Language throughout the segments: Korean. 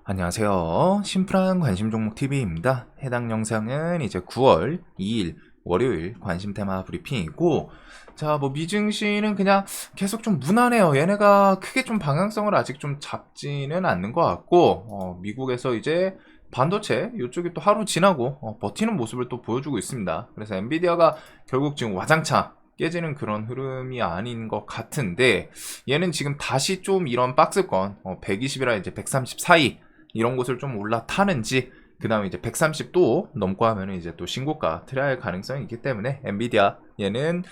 안녕하세요. 심플한 관심 종목 TV입니다. 해당 영상은 이제 9월 2일 월요일 관심 테마 브리핑이고, 자, 뭐 미증시는 그냥 계속 좀 무난해요. 얘네가 크게 좀 방향성을 아직 좀 잡지는 않는 것 같고, 미국에서 이제 반도체 이쪽이 또 하루 지나고 버티는 모습을 또 보여주고 있습니다. 그래서 엔비디아가 결국 지금 와장창 깨지는 그런 흐름이 아닌 것 같은데, 얘는 지금 다시 좀 이런 박스권 120이라 이제 130 사이 이런 곳을 좀 올라타는지, 그 다음에 이제 130도 넘고 하면은 이제 또 신고가 트라이할 가능성이 있기 때문에 엔비디아 얘는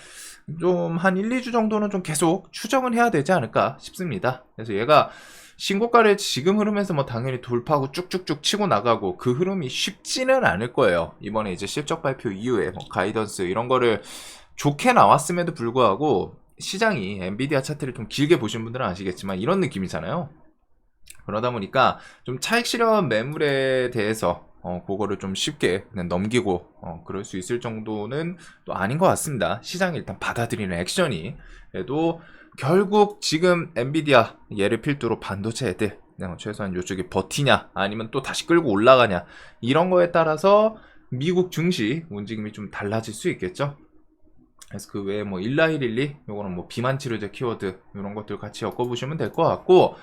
좀 한 1, 2주 정도는 좀 계속 추정은 해야 되지 않을까 싶습니다. 그래서 얘가 신고가를 지금 흐름에서 뭐 당연히 돌파하고 쭉쭉쭉 치고 나가고 그 흐름이 쉽지는 않을 거예요. 이번에 이제 실적 발표 이후에 뭐 가이던스 이런 거를 좋게 나왔음에도 불구하고 시장이 엔비디아 차트를 좀 길게 보신 분들은 아시겠지만 이런 느낌이잖아요. 그러다 보니까 좀 차익 실현 매물에 대해서 그거를 좀 쉽게 그냥 넘기고 그럴 수 있을 정도는 또 아닌 것 같습니다. 시장이 일단 받아들이는 액션이. 그래도 결국 지금 엔비디아 얘를 필두로 반도체 애들 최소한 이쪽이 버티냐 아니면 또 다시 끌고 올라가냐 이런 거에 따라서 미국 증시 움직임이 좀 달라질 수 있겠죠. 그래서 그 외에 뭐 19112 요거는 뭐 비만 치료제 키워드 이런 것들 같이 엮어보시면 될 것 같고,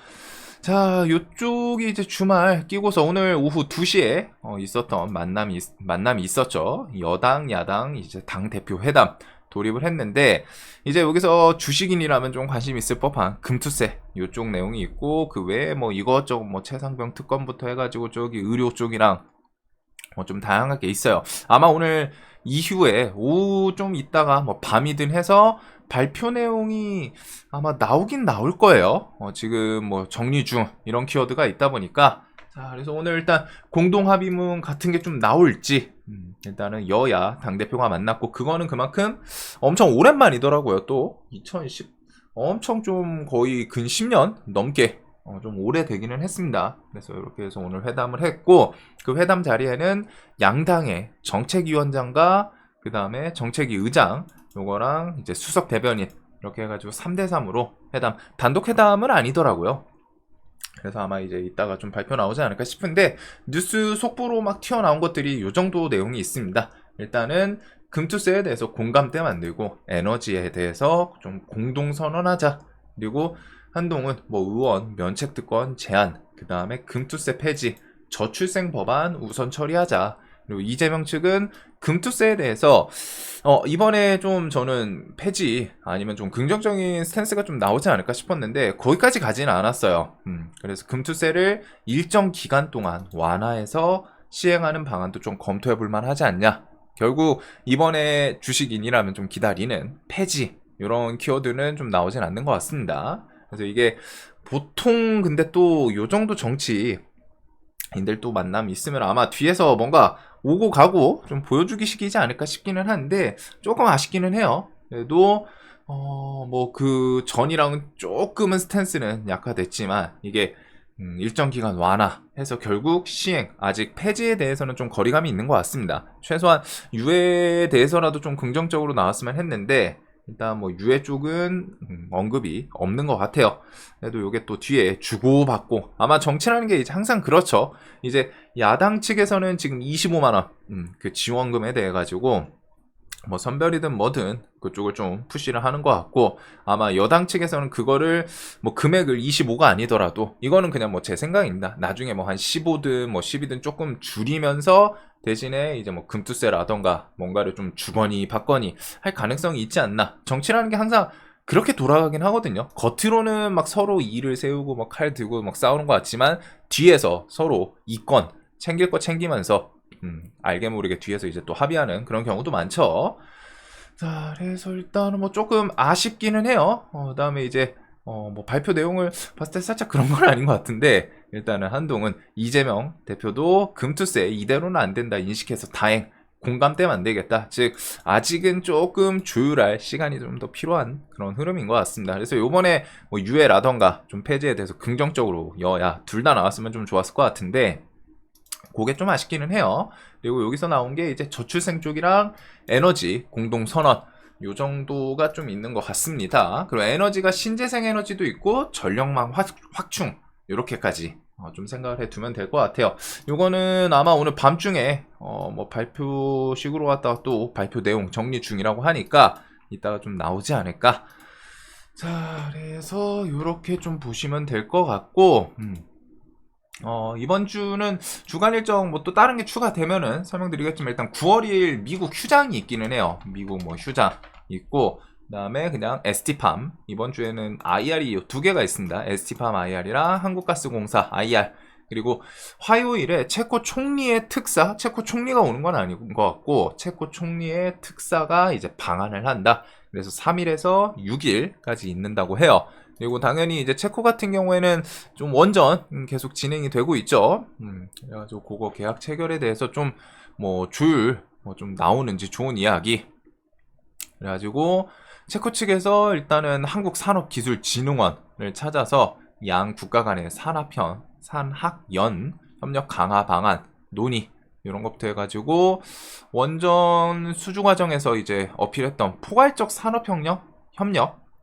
자, 요쪽이 이제 주말 끼고서 오늘 오후 2시에 있었던 만남이 있었죠. 여당, 야당, 이제 당대표 회담 돌입을 했는데, 이제 여기서 주식인이라면 좀 관심 있을 법한 금투세 요쪽 내용이 있고, 그 외에 뭐 이것저것 뭐 최상병 특검부터 해가지고 저기 의료 쪽이랑 좀 다양하게 있어요. 아마 오늘 이후에 오후 좀 있다가 뭐 밤이든 해서 발표 내용이 아마 나오긴 나올 거예요. 지금 뭐 정리 중 이런 키워드가 있다 보니까, 자, 그래서 오늘 일단 공동 합의문 같은 게 좀 나올지, 일단은 여야 당대표가 만났고, 그거는 그만큼 엄청 오랜만이더라고요. 또 2010 엄청 좀 거의 근 10년 넘게 좀 오래되기는 했습니다. 그래서 이렇게 해서 오늘 회담을 했고, 그 회담 자리에는 양당의 정책위원장과 그 다음에 정책위 의장 요거랑 이제 수석 대변인 이렇게 해가지고 3대3으로 회담, 단독 회담은 아니더라고요. 그래서 아마 이제 이따가 좀 발표 나오지 않을까 싶은데, 뉴스 속보로 막 튀어나온 것들이 요 정도 내용이 있습니다. 일단은 금투세에 대해서 공감대 만들고 에너지에 대해서 좀 공동 선언하자. 그리고 한동훈 뭐 의원 면책 특권 제한, 그 다음에 금투세 폐지, 저출생 법안 우선 처리하자. 그리고 이재명 측은 금투세에 대해서 이번에 좀 저는 폐지 아니면 좀 긍정적인 스탠스가 좀 나오지 않을까 싶었는데 거기까지 가지는 않았어요. 그래서 금투세를 일정 기간 동안 완화해서 시행하는 방안도 좀 검토해 볼 만하지 않냐. 결국 이번에 주식인이라면 좀 기다리는 폐지 이런 키워드는 좀 나오진 않는 것 같습니다. 그래서 이게 보통 근데 또 요 정도 정치인들 또 만남이 있으면 아마 뒤에서 뭔가 오고 가고 좀 보여주기 식이지 않을까 싶기는 한데 조금 아쉽기는 해요. 그래도 뭐 그 전이랑은 조금은 스탠스는 약화됐지만 이게 일정 기간 완화해서 결국 시행, 아직 폐지에 대해서는 좀 거리감이 있는 것 같습니다. 최소한 유예에 대해서라도 좀 긍정적으로 나왔으면 했는데 일단 뭐 유해 쪽은 언급이 없는 것 같아요. 그래도 요게 또 뒤에 주고받고, 아마 정치라는 게 이제 항상 그렇죠. 이제 야당 측에서는 지금 25만원 그 지원금에 대해 가지고 뭐 선별이든 뭐든 그쪽을 좀 푸시를 하는 것 같고, 아마 여당 측에서는 그거를 뭐 금액을 25가 아니더라도 이거는 그냥 뭐 제 생각입니다. 나중에 뭐 한 15든 뭐 10이든 조금 줄이면서 대신에 이제 뭐 금투세라던가 뭔가를 좀 주거니 받거니 할 가능성이 있지 않나. 정치라는 게 항상 그렇게 돌아가긴 하거든요. 겉으로는 막 서로 이를 세우고 막 칼 들고 막 싸우는 것 같지만 뒤에서 서로 이권 챙길 거 챙기면서 알게 모르게 뒤에서 이제 또 합의하는 그런 경우도 많죠. 자, 그래서 일단은 뭐 조금 아쉽기는 해요. 그다음에 이제 뭐 발표 내용을 봤을 때 살짝 그런 건 아닌 것 같은데, 일단은 한동훈 이재명 대표도 금투세 이대로는 안 된다 인식해서 다행, 공감대 만들겠다. 즉 아직은 조금 조율할 시간이 좀 더 필요한 그런 흐름인 것 같습니다. 그래서 요번에 뭐 유예라던가 좀 폐지에 대해서 긍정적으로 여야 둘 다 나왔으면 좀 좋았을 것 같은데 그게 좀 아쉽기는 해요. 그리고 여기서 나온 게 이제 저출생 쪽이랑 에너지 공동 선언 요 정도가 좀 있는 것 같습니다. 그리고 에너지가 신재생 에너지도 있고 전력망 확충 요렇게까지 좀 생각을 해두면 될 것 같아요. 요거는 아마 오늘 밤중에 뭐 발표식으로 갔다가 또 발표 내용 정리 중이라고 하니까 이따가 좀 나오지 않을까. 자, 그래서 요렇게 좀 보시면 될 것 같고, 이번 주는 주간 일정 뭐 또 다른 게 추가되면은 설명드리겠지만 일단 9월 2일 미국 휴장이 있기는 해요. 미국 뭐 휴장 있고, 그 다음에 그냥 ST팜 이번 주에는 IR이 두 개가 있습니다. ST팜 IR이랑 한국가스공사 IR. 그리고 화요일에 체코 총리의 특사, 체코 총리가 오는 건 아닌 것 같고 체코 총리의 특사가 이제 방한을 한다. 그래서 3일에서 6일까지 있는다고 해요. 그리고 당연히 이제 체코 같은 경우에는 좀 원전 계속 진행이 되고 있죠. 그래가지고 그거 계약 체결에 대해서 좀 뭐 조율 뭐 좀 나오는지 좋은 이야기. 그래가지고 체코 측에서 일단은 한국산업기술진흥원을 찾아서 양 국가 간의 산학연 협력 강화 방안 논의 이런 것부터 해가지고 원전 수주 과정에서 이제 어필했던 포괄적 산업협력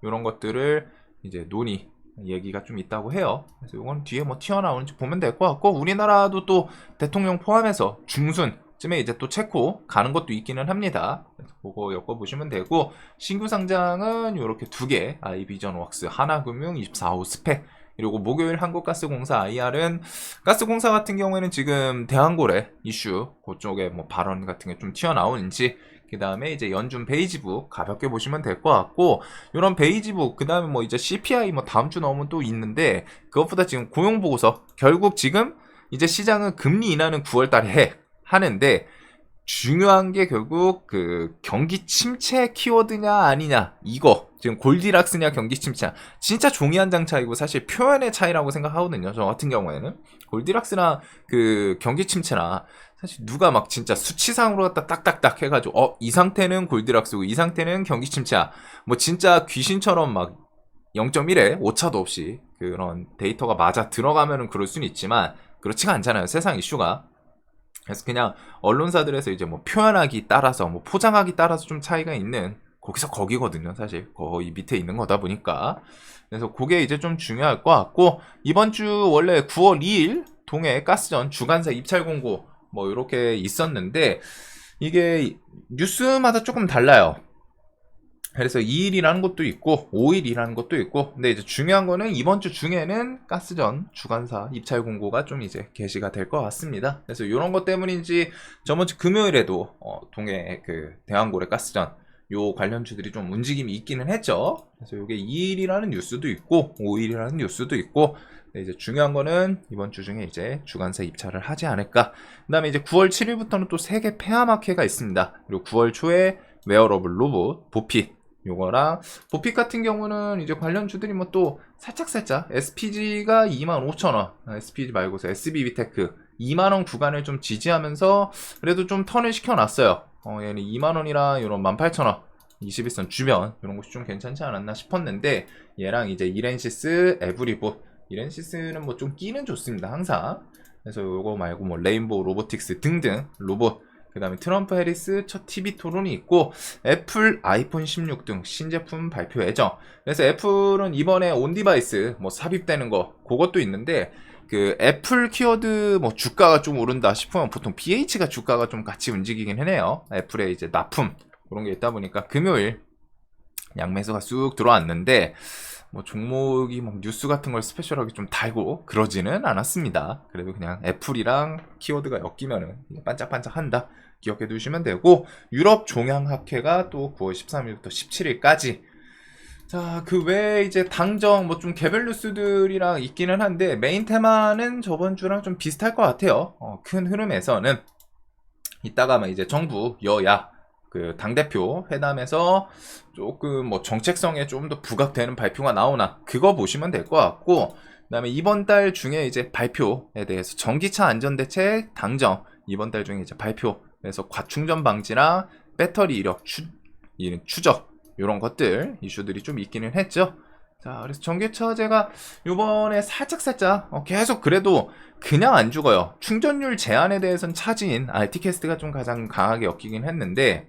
이런 것들을 이제 논의 얘기가 좀 있다고 해요. 그래서 이건 뒤에 뭐 튀어나오는지 보면 될 것 같고 우리나라도 또 대통령 포함해서 중순쯤에 이제 또 체코 가는 것도 있기는 합니다. 그래서 그거 엮어보시면 되고 신규 상장은 이렇게 두 개 아이비전웍스 하나금융 24호 스펙 그리고 목요일 한국가스공사 IR은 가스공사 같은 경우에는 지금 대한고래 이슈 그쪽에 뭐 발언 같은 게 좀 튀어나오는지 그 다음에 이제 연준 베이지북 가볍게 보시면 될 것 같고 이런 베이지북 그 다음에 뭐 이제 CPI 뭐 다음 주 넘으면 또 있는데 그것보다 지금 고용보고서 결국 지금 이제 시장은 금리 인하는 9월 달에 하는데 중요한 게 결국 그 경기 침체 키워드냐 아니냐 이거 지금 골디락스냐 경기 침체냐 진짜 종이 한 장 차이고 사실 표현의 차이라고 생각하거든요. 저 같은 경우에는 골디락스나 그 경기 침체나 사실 누가 막 진짜 수치상으로 갖다 딱딱딱 해가지고 이 상태는 골디락스고 이 상태는 경기 침체야 뭐 진짜 귀신처럼 막 0.1에 오차도 없이 그런 데이터가 맞아 들어가면은 그럴 수는 있지만 그렇지가 않잖아요. 세상 이슈가. 그래서 그냥 언론사들에서 이제 뭐 표현하기 따라서 뭐 포장하기 따라서 좀 차이가 있는 거기서 거기거든요. 사실 거의 밑에 있는 거다 보니까. 그래서 그게 이제 좀 중요할 것 같고 이번 주 원래 9월 2일 동해 가스전 주간사 입찰 공고 뭐 이렇게 있었는데 이게 뉴스마다 조금 달라요. 그래서 2일이라는 것도 있고 5일이라는 것도 있고 근데 이제 중요한 거는 이번 주 중에는 가스전 주간사 입찰 공고가 좀 이제 게시가 될 것 같습니다. 그래서 이런 것 때문인지 저번 주 금요일에도 동해 그 대한고래 가스전 요 관련주들이 좀 움직임이 있기는 했죠. 그래서 이게 2일이라는 뉴스도 있고 5일이라는 뉴스도 있고 근데 이제 중요한 거는 이번 주 중에 이제 주간사 입찰을 하지 않을까. 그 다음에 이제 9월 7일부터는 또 세계 폐암학회가 있습니다. 그리고 9월 초에 웨어러블 로봇 보핏 요거랑 보핏 같은 경우는 이제 관련주들이 뭐 또 살짝 SPG가 25,000원 SPG 말고서 SBB테크 2만원 구간을 좀 지지하면서 그래도 좀 턴을 시켜놨어요. 얘는 2만원이랑 이런 18,000원 21선 주변 이런 곳이 좀 괜찮지 않았나 싶었는데 얘랑 이제 이렌시스 에브리봇 이렌시스는 뭐 좀 끼는 좋습니다 항상. 그래서 요거 말고 뭐 레인보우 로보틱스 등등 로봇 그 다음에 트럼프 해리스 첫 TV 토론이 있고 애플 아이폰 16 등 신제품 발표 예정. 그래서 애플은 이번에 온디바이스 뭐 삽입되는 거 그것도 있는데 그 애플 키워드 뭐 주가가 좀 오른다 싶으면 보통 BH가 주가가 좀 같이 움직이긴 해요. 애플의 이제 납품 그런 게 있다 보니까 금요일 양매수가 쑥 들어왔는데 뭐 종목이 막 뉴스 같은 걸 스페셜하게 좀 달고 그러지는 않았습니다. 그래도 그냥 애플이랑 키워드가 엮이면은 반짝반짝 한다 기억해 두시면 되고 유럽 종양학회가 또 9월 13일부터 17일까지 자, 그 외에 이제 당정 뭐 좀 개별 뉴스들이랑 있기는 한데 메인 테마는 저번 주랑 좀 비슷할 것 같아요. 큰 흐름에서는 이따가 막 이제 정부 여야 그 당대표 회담에서 조금 뭐 정책성에 좀 더 부각되는 발표가 나오나 그거 보시면 될 것 같고 그 다음에 이번 달 중에 이제 발표에 대해서 전기차 안전대책 당정 이번 달 중에 이제 발표 그래서 과충전 방지랑 배터리 이력 추적 이런 것들 이슈들이 좀 있기는 했죠. 자, 그래서 전기차제가 요번에 살짝 계속 그래도 그냥 안 죽어요. 충전율 제한에 대해서는 차지인 RT캐스트가 좀 가장 강하게 엮이긴 했는데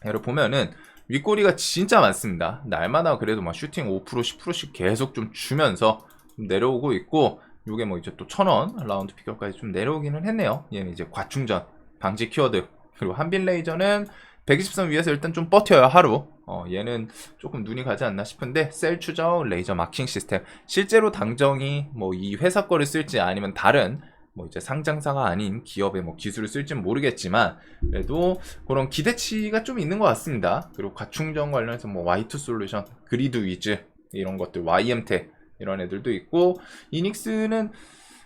여러분 보면은 윗꼬리가 진짜 많습니다. 날마다 그래도 막 슈팅 5% 10%씩 계속 좀 주면서 좀 내려오고 있고 요게 뭐 이제 또 1000원 라운드 피겨까지 좀 내려오기는 했네요. 얘는 이제 과충전 방지 키워드. 그리고 한빈 레이저는 120선 위에서 일단 좀 버텨요 하루. 얘는 조금 눈이 가지 않나 싶은데 셀 추적 레이저 마킹 시스템, 실제로 당정이 뭐 이 회사 거를 쓸지 아니면 다른 뭐 이제 상장사가 아닌 기업의 뭐 기술을 쓸지는 모르겠지만 그래도 그런 기대치가 좀 있는 것 같습니다. 그리고 과충전 관련해서 뭐 Y2 솔루션, 그리드 위즈 이런 것들, YM텍 이런 애들도 있고, 이닉스는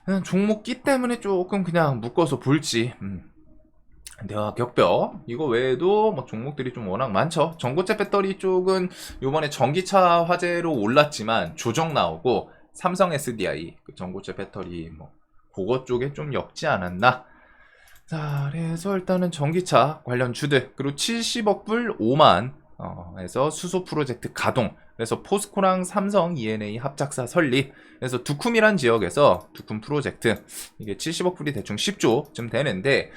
그냥 종목 끼 때문에 조금 그냥 묶어서 볼지. 대화 격벽 이거 외에도 뭐 종목들이 좀 워낙 많죠. 전고체 배터리 쪽은 요번에 전기차 화재로 올랐지만 조정 나오고, 삼성 SDI 그 전고체 배터리 뭐 그거 쪽에 좀 엮지 않았나. 자, 그래서 일단은 전기차 관련 주들, 그리고 70억 불 5만 에서 수소 프로젝트 가동. 그래서 포스코랑 삼성 ENA 합작사 설립. 그래서 두쿰이란 지역에서 두쿰 프로젝트, 이게 70억 불이 대충 10조쯤 되는데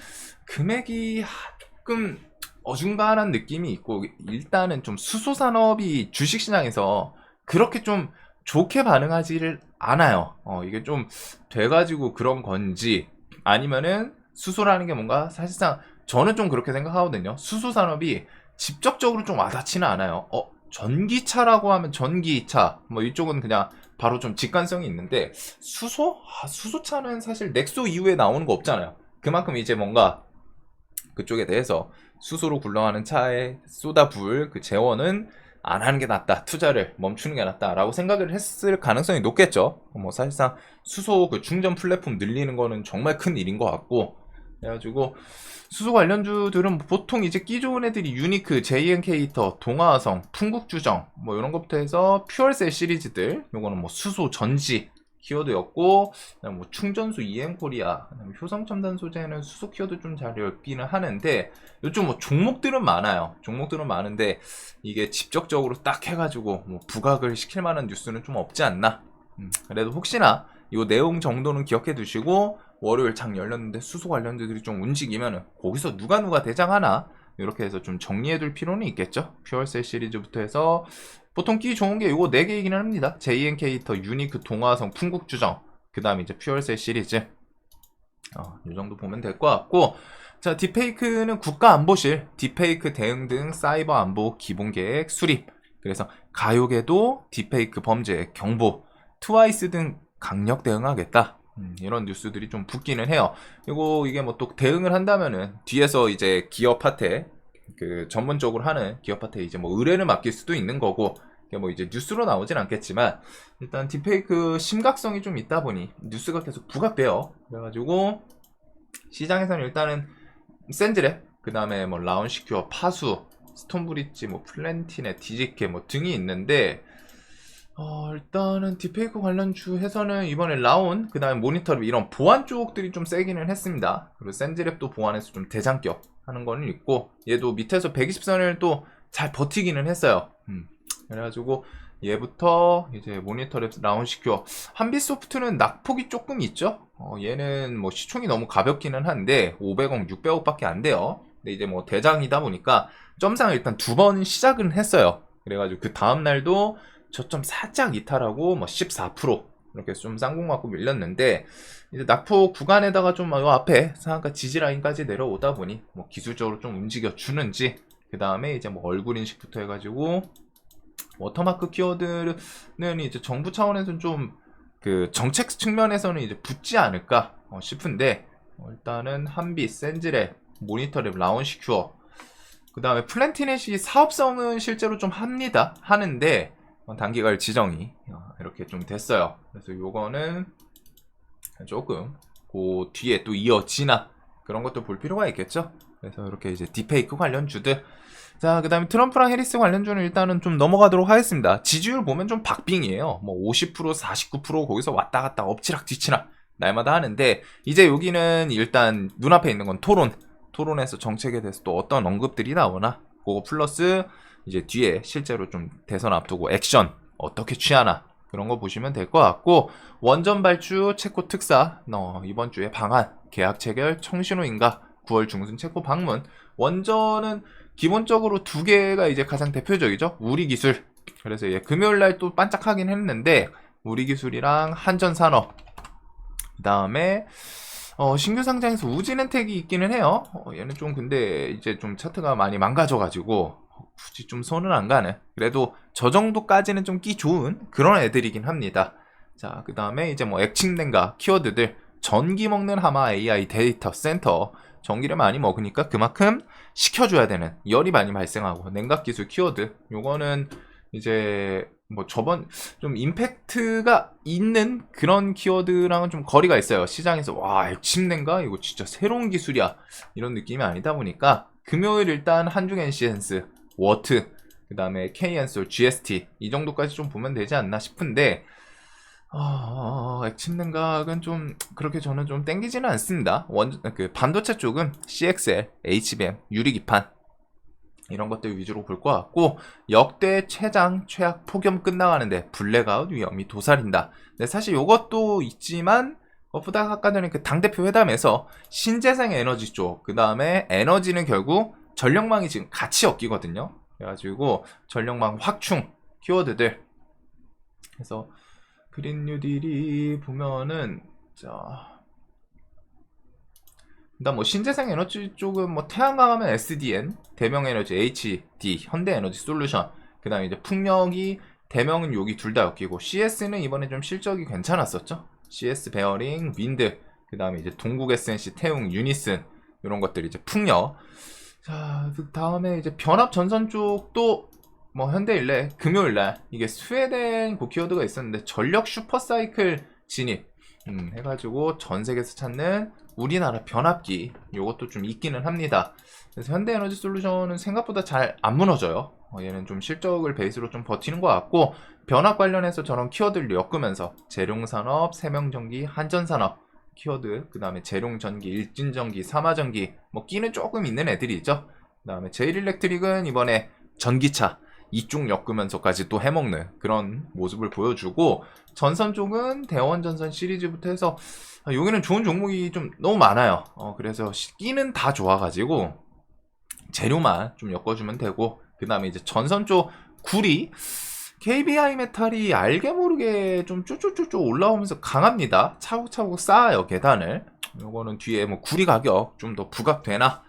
금액이 조금 어중간한 느낌이 있고, 일단은 좀 수소 산업이 주식시장에서 그렇게 좀 좋게 반응하지를 않아요. 이게 좀 돼가지고 그런 건지, 아니면은 수소라는 게 뭔가 사실상 저는 좀 그렇게 생각하거든요. 수소 산업이 직접적으로 좀 와닿지는 않아요. 전기차라고 하면 전기차 뭐 이쪽은 그냥 바로 좀 직관성이 있는데, 수소? 수소차는 사실 넥소 이후에 나오는 거 없잖아요. 그만큼 이제 뭔가 그쪽에 대해서 수소로 굴러가는 차에 쏟아부을 그 재원은 안 하는 게 낫다, 투자를 멈추는 게 낫다라고 생각을 했을 가능성이 높겠죠. 뭐 사실상 수소 그 충전 플랫폼 늘리는 거는 정말 큰 일인 것 같고, 그래가지고 수소 관련주들은 보통 이제 끼 좋은 애들이 유니크, JN케이터, 동아성, 풍국주정 뭐 이런 것부터 해서 퓨얼셀 시리즈들, 요거는 뭐 수소 전지 키워드였고, 그다음 뭐 충전소 EM코리아, 효성첨단 소재는 수소 키워드 좀 잘 엮기는 하는데, 요즘 뭐 종목들은 많아요. 종목들은 많은데 이게 직접적으로 딱 해가지고 뭐 부각을 시킬 만한 뉴스는 좀 없지 않나. 그래도 혹시나 요 내용 정도는 기억해 두시고, 월요일 장 열렸는데 수소 관련주들이 좀 움직이면 거기서 누가 대장하나 이렇게 해서 좀 정리해둘 필요는 있겠죠. 퓨얼셀 시리즈부터 해서 보통 끼 좋은 게 요거 4개이기는 합니다. JN케이터, 유니크, 동아성, 풍국주정, 그 다음에 이제 퓨얼셀 시리즈, 요 정도 보면 될 것 같고, 자, 딥페이크는 국가안보실 딥페이크 대응 등 사이버 안보 기본계획 수립. 그래서 가요계도 딥페이크 범죄 경보, 트와이스 등 강력 대응하겠다. 이런 뉴스들이 좀 붙기는 해요. 그리고 이게 뭐 또 대응을 한다면은 뒤에서 이제 기업한테 그 전문적으로 하는 기업한테 이제 뭐 의뢰를 맡길 수도 있는 거고, 이게 뭐 이제 뉴스로 나오진 않겠지만 일단 딥페이크 심각성이 좀 있다 보니 뉴스가 계속 부각돼요. 그래가지고 시장에서는 일단은 샌드랩, 그 다음에 뭐 라운시큐어, 파수, 스톤브릿지, 뭐 플랜티넷, 디지케 뭐 등이 있는데, 일단은 딥페이크 관련주 해서는 이번에 라온, 그 다음에 모니터랩 이런 보안 쪽들이 좀 세기는 했습니다. 그리고 샌드랩도 보안에서 좀 대장격 하는 거는 있고, 얘도 밑에서 120선을 또 잘 버티기는 했어요. 그래가지고 얘부터 이제 모니터랩, 라운시큐어, 한빛소프트는 낙폭이 조금 있죠. 얘는 뭐 시총이 너무 가볍기는 한데 500억, 600억 밖에 안 돼요. 근데 이제 뭐 대장이다 보니까 점상 일단 2번 시작은 했어요. 그래가지고 그 다음날도 저점 살짝 이탈하고 뭐 14% 이렇게 좀 쌍공 맞고 밀렸는데, 이제 낙폭 구간에다가 좀 요 앞에 상한가 지지 라인까지 내려오다 보니 뭐 기술적으로 좀 움직여 주는지, 그 다음에 이제 뭐 얼굴 인식부터 해가지고 워터마크 키워드는 이제 정부 차원에서는 좀 그 정책 측면에서는 이제 붙지 않을까 싶은데, 일단은 한빛, 샌즈랩, 모니터랩, 라운시큐어, 그 다음에 플랜티넷이 사업성은 실제로 좀 하는데 단기갈 지정이 이렇게 좀 됐어요. 그래서 요거는 조금 그 뒤에 또 이어지나 그런 것도 볼 필요가 있겠죠. 그래서 이렇게 이제 딥페이크 관련주들. 자, 그 다음에 트럼프랑 해리스 관련주는 일단은 좀 넘어가도록 하겠습니다. 지지율 보면 좀 박빙이에요. 뭐 50%, 49% 거기서 왔다 갔다 엎치락 뒤치락 날마다 하는데, 이제 여기는 일단 눈앞에 있는 건 토론에서 정책에 대해서 또 어떤 언급들이 나오나, 그거 플러스 이제 뒤에 실제로 좀 대선 앞두고 액션 어떻게 취하나 그런 거 보시면 될 것 같고, 원전 발주 체코 특사 이번 주에 방한 계약 체결 청신호 인가 9월 중순 체코 방문. 원전은 기본적으로 2개가 이제 가장 대표적이죠. 우리기술. 그래서 금요일날 또 반짝하긴 했는데 우리기술이랑 한전산업 그 다음에 신규 상장에서 우진엔텍이 있기는 해요. 얘는 좀 근데 이제 좀 차트가 많이 망가져가지고 굳이 좀 손은 안 가네. 그래도 저 정도까지는 좀 끼 좋은 그런 애들이긴 합니다. 자, 그 다음에 이제 뭐 액침냉가 키워드들, 전기 먹는 하마 AI 데이터 센터, 전기를 많이 먹으니까 그만큼 식혀줘야 되는, 열이 많이 발생하고, 냉각 기술 키워드, 요거는 이제 뭐 저번 좀 임팩트가 있는 그런 키워드랑은 좀 거리가 있어요. 시장에서 와, 액침냉가 이거 진짜 새로운 기술이야 이런 느낌이 아니다 보니까, 금요일 일단 한중 NC엔스, 워트, 그 다음에 K엔솔, GST 이 정도까지 좀 보면 되지 않나 싶은데, 액침냉각은 좀 그렇게 저는 좀 땡기지는 않습니다. 그 반도체 쪽은 CXL, HBM, 유리기판 이런 것들 위주로 볼 것 같고, 역대 최장 최악 폭염 끝나가는데 블랙아웃 위험이 도사린다. 근데 사실 이것도 있지만, 그것보다 아까 전에 그 당대표 회담에서 신재생 에너지 쪽, 그 다음에 에너지는 결국 전력망이 지금 같이 엮이거든요. 그래가지고 전력망 확충 키워드들, 그래서 그린 뉴딜이 보면은, 자, 일단 뭐 신재생 에너지 쪽은 뭐 태양광 하면 SDN, 대명에너지 HD, 현대에너지 솔루션, 그 다음에 이제 풍력이, 대명은 여기 둘 다 엮이고, CS는 이번에 좀 실적이 괜찮았었죠. CS 베어링, 윈드, 그 다음에 이제 동국 SNC, 태웅, 유니슨 이런 것들이 이제 풍력. 자, 그 다음에 이제 변압 전선 쪽도 뭐 현대일래 금요일날 이게 스웨덴 그 키워드가 있었는데, 전력 슈퍼사이클 진입 해가지고 전 세계에서 찾는 우리나라 변압기, 요것도 좀 있기는 합니다. 그래서 현대에너지 솔루션은 생각보다 잘 안 무너져요. 얘는 좀 실적을 베이스로 좀 버티는 것 같고, 변압 관련해서 저런 키워드를 엮으면서 재룡산업, 세명전기, 한전산업 키워드, 그 다음에 재룡전기, 일진전기, 삼화전기 뭐 끼는 조금 있는 애들이죠. 그 다음에 제일일렉트릭은 이번에 전기차 이쪽 엮으면서까지 또 해먹는 그런 모습을 보여주고, 전선 쪽은 대원전선 시리즈부터 해서 여기는 좋은 종목이 좀 너무 많아요. 그래서 끼는 다 좋아가지고 재료만 좀 엮어주면 되고, 그 다음에 이제 전선 쪽 구리, KBI 메탈이 알게 모르게 좀 쪼쪼쪼쪼 올라오면서 강합니다. 차곡차곡 쌓아요, 계단을. 요거는 뒤에 뭐 구리 가격 좀 더 부각되나.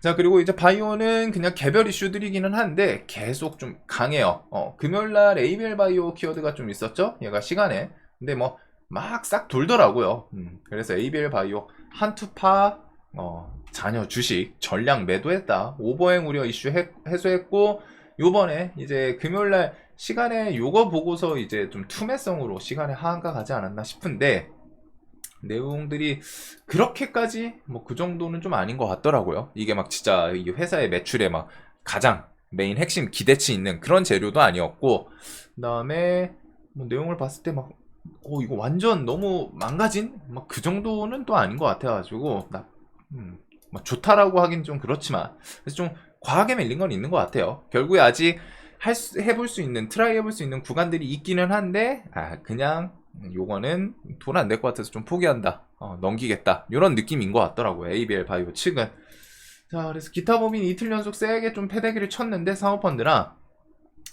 자, 그리고 이제 바이오는 그냥 개별 이슈들이기는 한데 계속 좀 강해요. 금요일날 ABL 바이오 키워드가 좀 있었죠? 얘가 시간에. 근데 뭐 막 싹 돌더라고요. 그래서 ABL 바이오 한투파 자녀 주식 전량 매도했다. 오버행 우려 이슈 해소했고, 요번에 이제 금요일날 시간에 요거 보고서 이제 좀 투매성으로 시간에 하한가 가지 않았나 싶은데, 내용들이 그렇게까지 뭐 그 정도는 좀 아닌 것 같더라고요. 이게 막 진짜 이 회사의 매출에 막 가장 메인 핵심 기대치 있는 그런 재료도 아니었고, 그 다음에 뭐 내용을 봤을 때 막 이거 완전 너무 망가진 막 그 정도는 또 아닌 것 같아가지고, 막 좋다라고 하긴 좀 그렇지만, 그래서 좀 과하게 밀린 건 있는 것 같아요. 결국에 아직 해볼 수 있는, 트라이 해볼 수 있는 구간들이 있기는 한데, 그냥 요거는 돈 안 될 것 같아서 좀 포기한다, 넘기겠다, 이런 느낌인 것 같더라고요, ABL 바이오 측은. 자, 그래서 기타 법인 이틀 연속 세게 좀 패대기를 쳤는데, 사모펀드나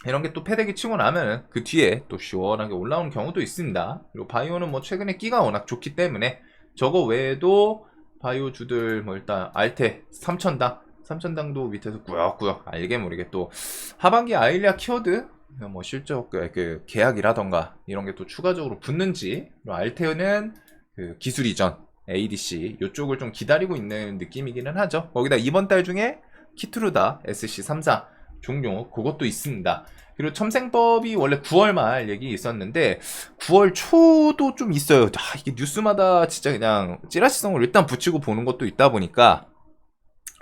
이런 게 또 패대기 치고 나면 그 뒤에 또 시원하게 올라오는 경우도 있습니다. 그리고 바이오는 뭐 최근에 끼가 워낙 좋기 때문에, 저거 외에도 바이오주들 뭐 일단 알테 3천당도 밑에서 꾸역꾸역 알게 모르게 또 하반기 아일리아 키워드 뭐 실적 그 계약이라던가 이런 게 또 추가적으로 붙는지, 그리고 알테는 그 기술 이전 ADC 이쪽을 좀 기다리고 있는 느낌이기는 하죠. 거기다 이번 달 중에 키트루다 SC34 종료 그것도 있습니다. 그리고 첨생법이 원래 9월 말 얘기 있었는데 9월 초도 좀 있어요. 이게 뉴스마다 진짜 그냥 찌라시성을 일단 붙이고 보는 것도 있다 보니까,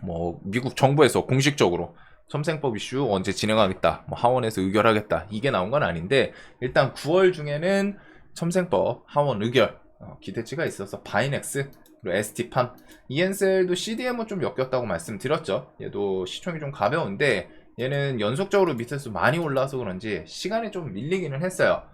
뭐 미국 정부에서 공식적으로 첨생법 이슈 언제 진행하겠다, 뭐 하원에서 의결하겠다 이게 나온 건 아닌데, 일단 9월 중에는 첨생법 하원 의결 기대치가 있어서 바이넥스, 그리고 ST팜, ENCL도 CDM은 좀 엮였다고 말씀드렸죠. 얘도 시총이 좀 가벼운데 얘는 연속적으로 밑에서 많이 올라와서 그런지 시간이 좀 밀리기는 했어요.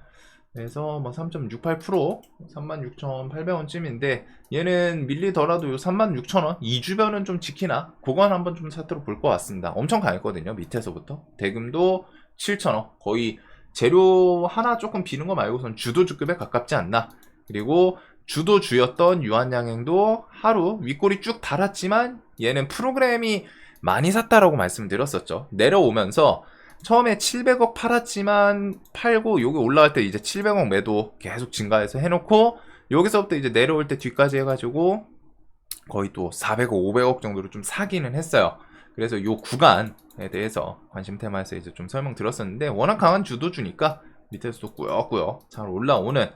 그래서 뭐 3.68%, 36,800원쯤인데 얘는 밀리더라도 요 36,000원 이 주변은 좀 지키나, 그건 한번 좀 차트로 볼 것 같습니다. 엄청 강했거든요, 밑에서부터. 대금도 7,000원, 거의 재료 하나 조금 비는 거 말고선 주도주급에 가깝지 않나. 그리고 주도주였던 유한양행도 하루 윗골이 쭉 달았지만 얘는 프로그램이 많이 샀다라고 말씀드렸었죠. 내려오면서 처음에 700억 팔았지만 팔고 여기 올라갈 때 이제 700억 매도 계속 증가해서 해놓고 여기서부터 이제 내려올 때 뒤까지 해가지고 거의 또 400억, 500억 정도로 좀 사기는 했어요. 그래서 요 구간에 대해서 관심 테마에서 이제 좀 설명드렸었는데 워낙 강한 주도주니까 밑에서도 꾸역꾸역 잘 올라오는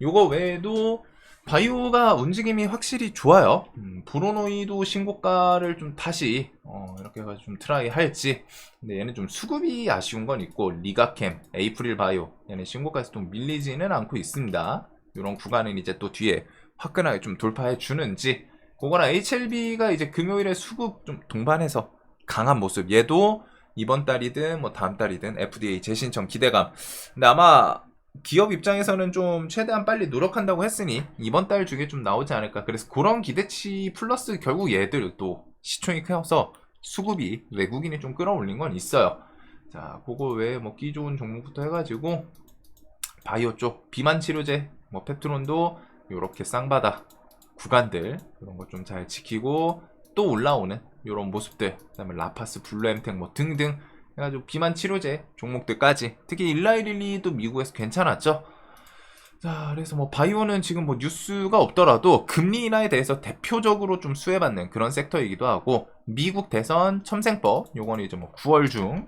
요거 외에도 바이오가 움직임이 확실히 좋아요. 브로노이도 신고가를 좀 다시 이렇게 해가지고 좀 트라이 할지. 근데 얘는 좀 수급이 아쉬운 건 있고 리가캠, 에이프릴 바이오 얘는 신고가에서 좀 밀리지는 않고 있습니다. 이런 구간은 이제 또 뒤에 화끈하게 좀 돌파해 주는지. 그거나 HLB가 이제 금요일에 수급 좀 동반해서 강한 모습. 얘도 이번 달이든 뭐 다음 달이든 FDA 재신청 기대감. 근데 아마 기업 입장에서는 좀 최대한 빨리 노력한다고 했으니 이번 달 중에 좀 나오지 않을까. 그래서 그런 기대치 플러스 결국 얘들 또 시총이 커서 수급이 외국인이 좀 끌어올린 건 있어요. 자, 그거 외에 뭐 끼 좋은 종목부터 해가지고 바이오 쪽 비만 치료제, 뭐 펩트론도 요렇게 쌍바닥 구간들 그런 거 좀 잘 지키고 또 올라오는 요런 모습들. 그다음에 라파스, 블루엠텍 뭐 등등 해가지고 비만 치료제 종목들까지 특히 일라이릴리도 미국에서 괜찮았죠. 자, 그래서 뭐 바이오는 지금 뭐 뉴스가 없더라도 금리 인하에 대해서 대표적으로 좀 수혜받는 그런 섹터이기도 하고 미국 대선 첨생법 요거는 이제 뭐 9월 중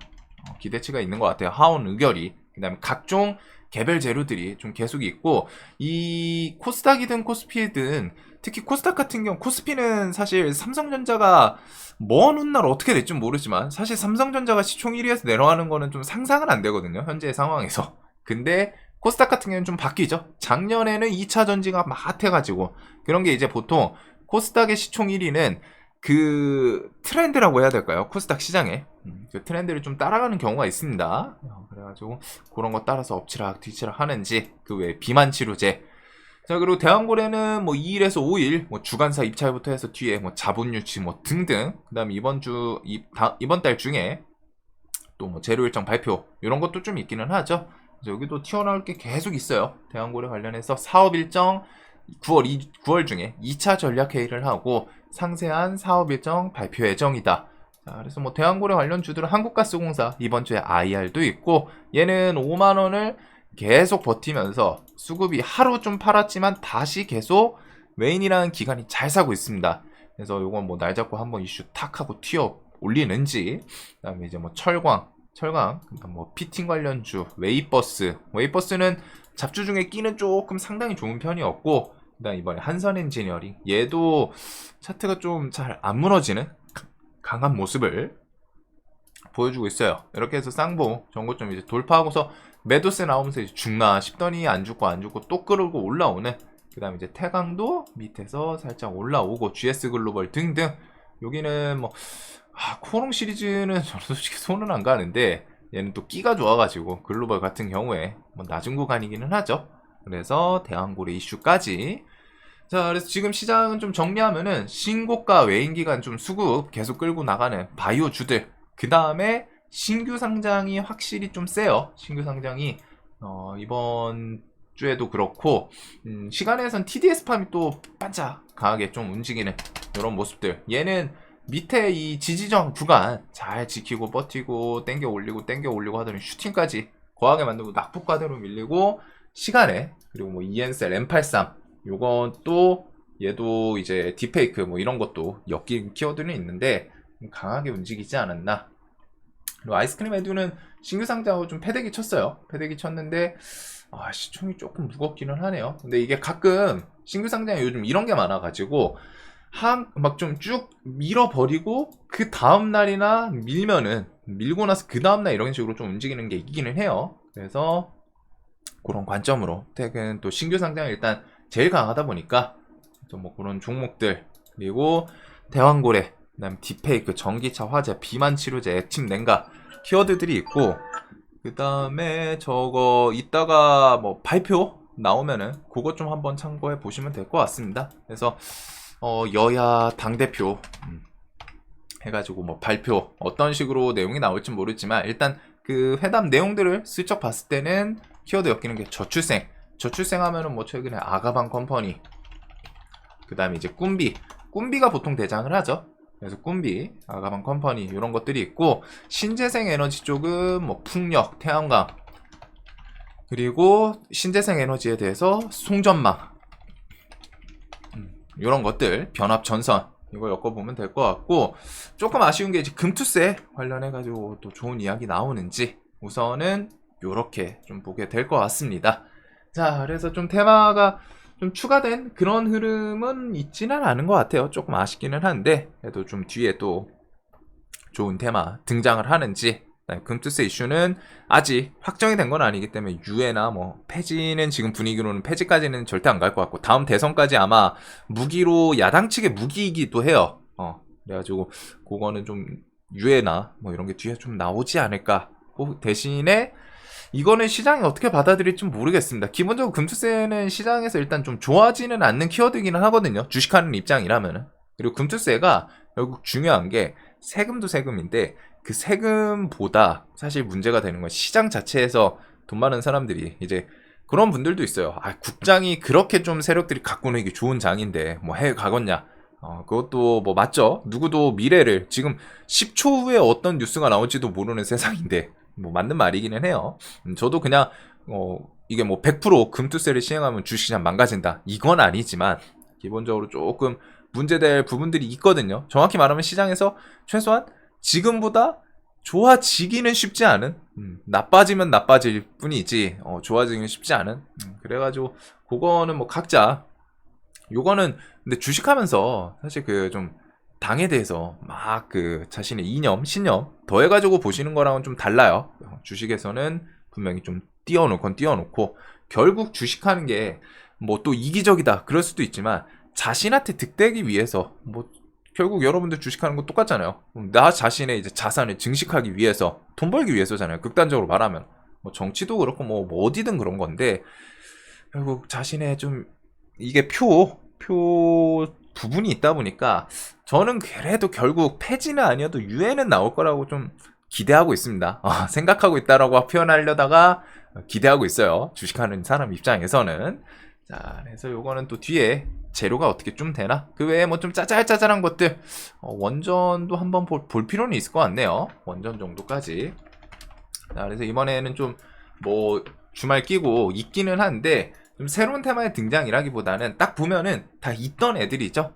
기대치가 있는 것 같아요. 하원 의결이. 그다음에 각종 개별 재료들이 좀 계속 있고 이 코스닥이든 코스피든 특히 코스닥 같은 경우 코스피는 사실 삼성전자가 먼 훗날 어떻게 될지 모르지만 사실 삼성전자가 시총 1위에서 내려가는 거는 좀 상상은 안 되거든요. 현재 상황에서. 근데 코스닥 같은 경우는 좀 바뀌죠. 작년에는 2차 전지가 막 핫해가지고 그런 게 이제 보통 코스닥의 시총 1위는 그 트렌드라고 해야 될까요? 코스닥 시장에 그 트렌드를 좀 따라가는 경우가 있습니다. 그래가지고 그런 거 따라서 엎치락 뒤치락 하는지 그 외에 비만 치료제. 자, 그리고 대왕고래는 뭐 2일에서 5일 뭐 주간사 입찰부터 해서 뒤에 뭐 자본 유치 뭐 등등. 그다음에 이번 달 중에 또 뭐 재료 일정 발표 이런 것도 좀 있기는 하죠. 여기도 튀어나올 게 계속 있어요. 대왕고래 관련해서 사업 일정 9월 중에 2차 전략 회의를 하고 상세한 사업 일정 발표 예정이다. 자, 그래서 뭐 대왕고래 관련 주들은 한국가스공사 이번 주에 IR도 있고 얘는 5만 원을 계속 버티면서 수급이 하루 좀 팔았지만 다시 계속 메인이라는 기간이 잘 사고 있습니다. 그래서 요건 뭐 날 잡고 한번 이슈 탁 하고 튀어 올리는지. 그다음에 이제 뭐 철강, 뭐 피팅 관련주, 웨이버스는 잡주 중에 끼는 조금 상당히 좋은 편이었고, 그다음 이번에 한선 엔지니어링 얘도 차트가 좀 잘 안 무너지는 강한 모습을 보여주고 있어요. 이렇게 해서 쌍봉 전고점 이제 돌파하고서 매도세 나오면서 이제 죽나 싶더니 안 죽고 또 끌고 올라오는. 그다음에 이제 태강도 밑에서 살짝 올라오고 GS 글로벌 등등. 여기는 뭐 코롱 시리즈는 저는 솔직히 손은 안 가는데 얘는 또 끼가 좋아가지고 글로벌 같은 경우에 뭐 낮은 구간이기는 하죠. 그래서 대왕고래 이슈까지. 자, 그래서 지금 시장은 좀 정리하면은 신고가 외인 기간 좀 수급 계속 끌고 나가는 바이오 주들. 그 다음에 신규 상장이 확실히 좀 세요. 신규 상장이 이번 주에도 그렇고 시간에선 TDS팜이 또 반짝 강하게 좀 움직이는 이런 모습들. 얘는 밑에 이 지지정 구간 잘 지키고 버티고 땡겨 올리고 하더니 슈팅까지 거하게 만들고 낙폭과대로 밀리고 시간에. 그리고 뭐 ENCell M83 요건 또 얘도 이제 딥페이크 뭐 이런 것도 엮인 키워드는 있는데 강하게 움직이지 않았나. 그리고 아이스크림 에듀는 신규 상장하고 좀 패대기 쳤어요. 패대기 쳤는데 시총이 조금 무겁기는 하네요. 근데 이게 가끔 신규 상장에 요즘 이런 게 많아가지고 막 좀 쭉 밀어버리고 그 다음날이나 밀고 나서 그 다음날 이런 식으로 좀 움직이는 게 있기는 해요. 그래서 그런 관점으로 텍은 또 신규 상장이 일단 제일 강하다 보니까 좀 뭐 그런 종목들. 그리고 대왕고래, 그다음 딥페이크, 전기차, 화재, 비만 치료제, 액침 냉각 키워드들이 있고, 그 다음에 저거 이따가 뭐 발표 나오면은 그것 좀 한번 참고해 보시면 될 것 같습니다. 그래서 여야 당대표 해가지고 뭐 발표 어떤 식으로 내용이 나올지 모르지만 일단 그 회담 내용들을 슬쩍 봤을 때는 키워드 엮이는 게 저출생 하면은 뭐 최근에 아가방 컴퍼니 그 다음에 이제 꿈비가 보통 대장을 하죠. 그래서 꿈비, 아가방 컴퍼니 이런 것들이 있고, 신재생 에너지 쪽은 뭐 풍력, 태양광, 그리고 신재생 에너지에 대해서 송전망, 이런 것들, 변압 전선 이거 엮어보면 될 것 같고, 조금 아쉬운 게 이제 금투세 관련해가지고 또 좋은 이야기 나오는지 우선은 요렇게 좀 보게 될 것 같습니다. 자, 그래서 좀 테마가 좀 추가된 그런 흐름은 있지는 않은 것 같아요. 조금 아쉽기는 한데, 그래도 좀 뒤에 또 좋은 테마 등장을 하는지. 금투세 이슈는 아직 확정이 된 건 아니기 때문에 유예나 뭐 폐지는 지금 분위기로는 폐지까지는 절대 안 갈 것 같고, 다음 대선까지 아마 무기로 야당 측의 무기이기도 해요. 그래가지고 그거는 좀 유예나 뭐 이런 게 뒤에 좀 나오지 않을까. 대신에 이거는 시장이 어떻게 받아들일지 모르겠습니다. 기본적으로 금투세는 시장에서 일단 좀 좋아지는 않는 키워드이기는 하거든요. 주식하는 입장이라면은. 그리고 금투세가 결국 중요한 게 세금도 세금인데, 그 세금보다 사실 문제가 되는 건 시장 자체에서 돈 많은 사람들이 이제 그런 분들도 있어요. 국장이 그렇게 좀 세력들이 갖고는 이게 좋은 장인데 뭐 해외 가겠냐. 그것도 뭐 맞죠. 누구도 미래를 지금 10초 후에 어떤 뉴스가 나올지도 모르는 세상인데 뭐 맞는 말이기는 해요. 저도 그냥 이게 뭐 100% 금투세를 시행하면 주식시장 망가진다, 이건 아니지만 기본적으로 조금 문제될 부분들이 있거든요. 정확히 말하면 시장에서 최소한 지금보다 좋아지기는 쉽지 않은, 나빠지면 나빠질 뿐이지 좋아지기는 쉽지 않은, 그래가지고 그거는 뭐 각자 요거는 근데 주식하면서 사실 그 좀 당에 대해서 막 그 자신의 이념, 신념 더해가지고 보시는 거랑은 좀 달라요. 주식에서는 분명히 좀 띄워놓고 결국 주식하는 게 뭐 또 이기적이다 그럴 수도 있지만, 자신한테 득되기 위해서 뭐 결국 여러분들 주식하는 거 똑같잖아요. 나 자신의 이제 자산을 증식하기 위해서, 돈 벌기 위해서잖아요. 극단적으로 말하면 뭐 정치도 그렇고 뭐 어디든 그런 건데, 결국 자신의 좀 이게 표 부분이 있다 보니까 저는 그래도 결국 폐지는 아니어도 유예는 나올 거라고 좀 기대하고 있습니다. 생각하고 있다라고 표현하려다가 기대하고 있어요. 주식하는 사람 입장에서는. 자, 그래서 요거는 또 뒤에 재료가 어떻게 좀 되나? 그 외에 뭐 좀 짜잘짜잘한 것들, 원전도 한번 볼 필요는 있을 것 같네요. 원전 정도까지. 자, 그래서 이번에는 좀 뭐 주말 끼고 있기는 한데, 좀 새로운 테마의 등장이라기보다는 딱 보면은 다 있던 애들이죠.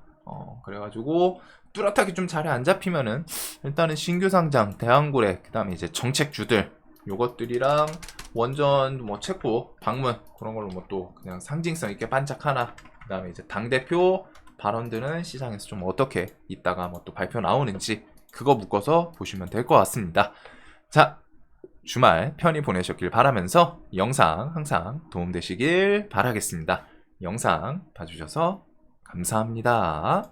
그래가지고 뚜렷하게 좀 자리 안 잡히면은 일단은 신규 상장, 대한고래, 그 다음에 이제 정책주들 요것들이랑 원전 뭐 체포, 방문 그런 걸로 뭐 또 그냥 상징성 있게 반짝하나, 그 다음에 이제 당대표 발언들은 시장에서 좀 어떻게 이따가 뭐 또 발표 나오는지 그거 묶어서 보시면 될 것 같습니다. 자, 주말 편히 보내셨길 바라면서 영상 항상 도움되시길 바라겠습니다. 영상 봐주셔서 감사합니다.